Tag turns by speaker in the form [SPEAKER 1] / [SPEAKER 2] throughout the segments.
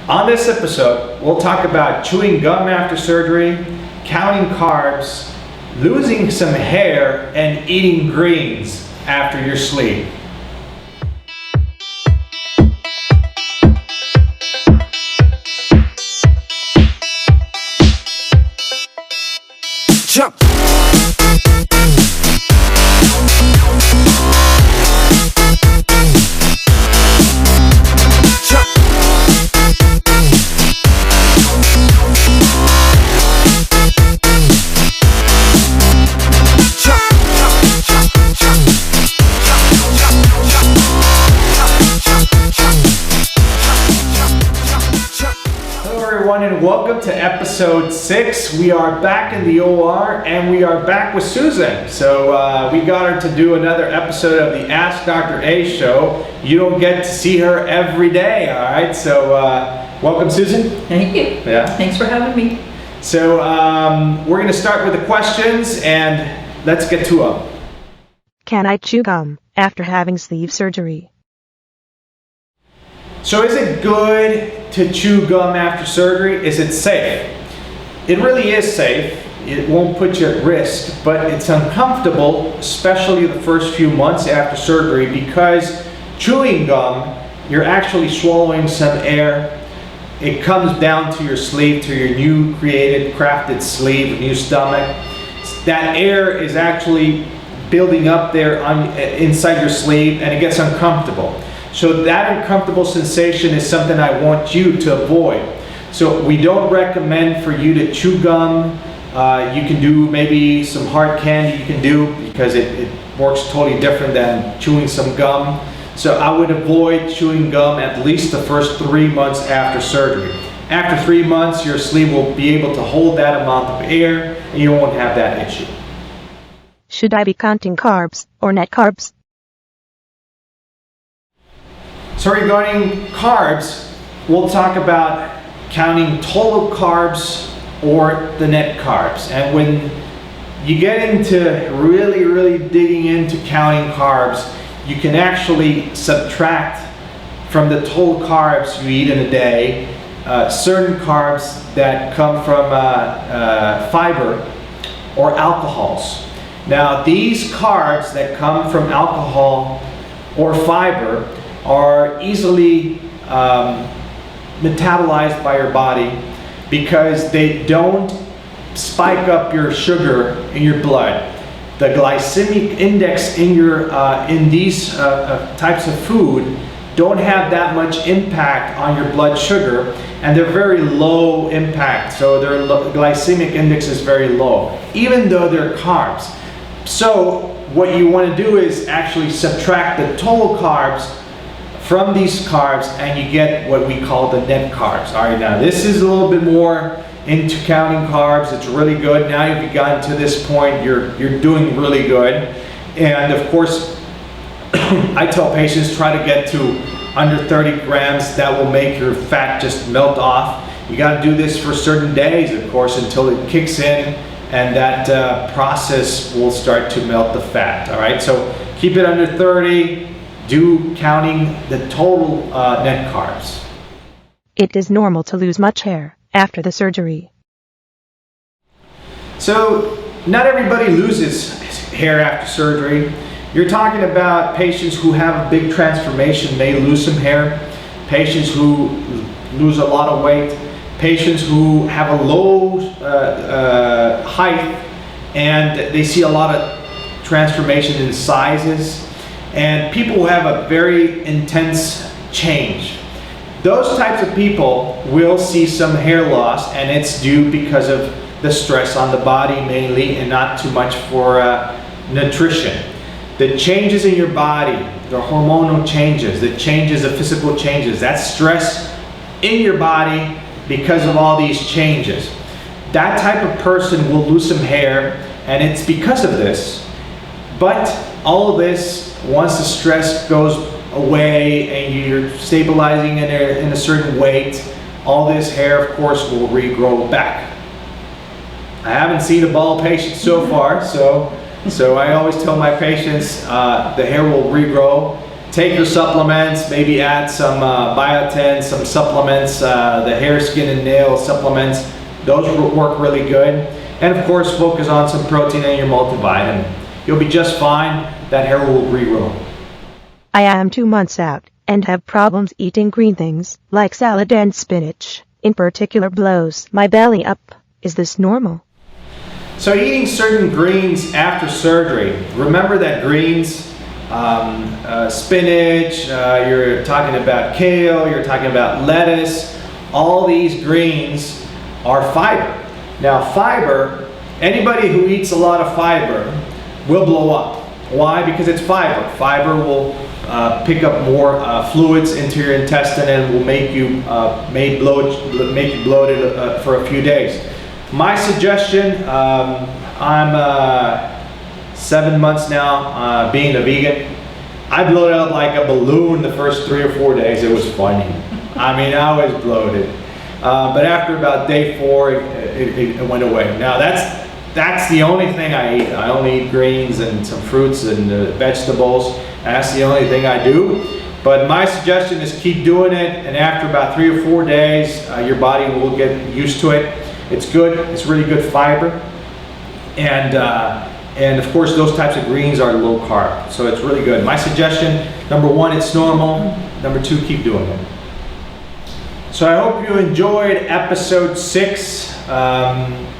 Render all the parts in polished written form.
[SPEAKER 1] On this episode, we'll talk about chewing gum after surgery, counting carbs, losing some hair, and eating greens after your sleeve.
[SPEAKER 2] Jump.
[SPEAKER 1] And welcome to episode 6. We are back in the OR and we are back with Susan. So we got her to do another episode of the Ask Dr. A show. You don't get to see her every day, all right? So welcome, Susan.
[SPEAKER 3] Thank you.
[SPEAKER 1] Yeah.
[SPEAKER 3] Thanks for having me.
[SPEAKER 1] So we're going to start with the questions and let's get to them.
[SPEAKER 4] Can I chew gum after having sleeve surgery?
[SPEAKER 1] So is it good to chew gum after surgery? Is it safe? It really is safe. It won't put you at risk, but it's uncomfortable, especially the first few months after surgery, because chewing gum, you're actually swallowing some air. It comes down to your sleeve, to your new created, crafted sleeve, new stomach. That air is actually building up there inside your sleeve, and it gets uncomfortable. So that uncomfortable sensation is something I want you to avoid. So we don't recommend for you to chew gum. You can do maybe some hard candy you can do because it works totally different than chewing some gum. So I would avoid chewing gum at least the first 3 months after surgery. After 3 months, your sleeve will be able to hold that amount of air and you won't have that issue.
[SPEAKER 4] Should I be counting carbs or net carbs?
[SPEAKER 1] So regarding carbs, we'll talk about counting total carbs or the net carbs. And when you get into really digging into counting carbs, you can actually subtract from the total carbs you eat in a day certain carbs that come from fiber or alcohols. Now these carbs that come from alcohol or fiber are easily metabolized by your body because they don't spike up your sugar in your blood. The glycemic index in your in these types of food don't have that much impact on your blood sugar, and they're very low impact, so their glycemic index is very low, even though they're carbs. So what you want to do is actually subtract the total carbs from these carbs, and you get what we call the net carbs. All right, now this is a little bit more into counting carbs. It's really good. Now you've gotten to this point, you're doing really good. And of course, I tell patients try to get to under 30 grams. That will make your fat just melt off. You got to do this for certain days, of course, until it kicks in, and that process will start to melt the fat. All right, so keep it under 30. Do counting the total net carbs.
[SPEAKER 4] It is normal to lose much hair after the surgery.
[SPEAKER 1] So not everybody loses hair after surgery. You're talking about patients who have a big transformation may lose some hair, patients who lose a lot of weight, patients who have a low height and they see a lot of transformation in sizes, and people who have a very intense change. Those types of people will see some hair loss, and it's due because of the stress on the body mainly, and not too much for nutrition. The changes in your body, the hormonal changes, the changes, the physical changes, that's stress in your body because of all these changes. That type of person will lose some hair, and it's because of this. But all of this, once the stress goes away and you're stabilizing in a certain weight, all this hair, of course, will regrow back. I haven't seen a bald patient so far, so I always tell my patients the hair will regrow take your supplements, maybe add some biotin, some supplements, the hair, skin, and nail supplements. Those work really good. And of course, focus on some protein and your multivitamin. You'll be just fine. That hair will regrow.
[SPEAKER 4] I am 2 months out and have problems eating green things like salad and spinach. In particular, blows my belly up. Is this normal?
[SPEAKER 1] So eating certain greens after surgery, remember that greens, spinach, you're talking about kale, you're talking about lettuce, all these greens are fiber. Now fiber, anybody who eats a lot of fiber will blow up. Why? Because it's fiber. Fiber will pick up more fluids into your intestine and will make you bloated for a few days. My suggestion, I'm 7 months now being a vegan. I bloated up like a balloon the first 3 or 4 days. It was funny. I mean, I was bloated. But after about day 4, it went away. Now that's the only thing I eat. I only eat greens and some fruits and vegetables. That's the only thing I do. But my suggestion is keep doing it, and after about 3 or 4 days, your body will get used to it. It's good. It's really good fiber, and of course those types of greens are low carb, so it's really good. My suggestion: number 1, it's normal. Number 2, keep doing it. So I hope you enjoyed episode 6.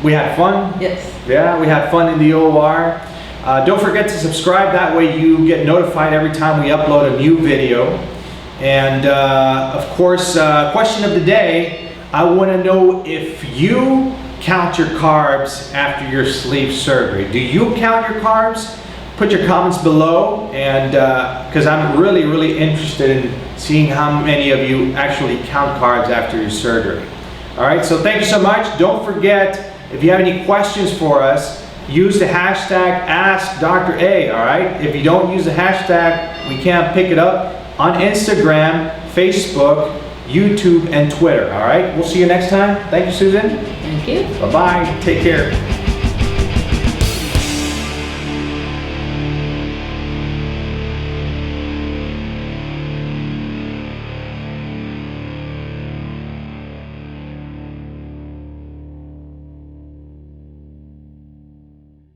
[SPEAKER 1] We had fun.
[SPEAKER 2] Yes.
[SPEAKER 1] Yeah, we had fun in the OR. Don't forget to subscribe, that way you get notified every time we upload a new video. And of course, question of the day, I want to know if you count your carbs after your sleeve surgery. Do you count your carbs? Put your comments below, and because I'm really interested in seeing how many of you actually count carbs after your surgery. All right, so thank you so much. Don't forget, if you have any questions for us, use the hashtag AskDrA, all right? If you don't use the hashtag, we can't pick it up on Instagram, Facebook, YouTube, and Twitter, all right? We'll see you next time. Thank you, Susan.
[SPEAKER 2] Thank you.
[SPEAKER 1] Bye-bye. Take care.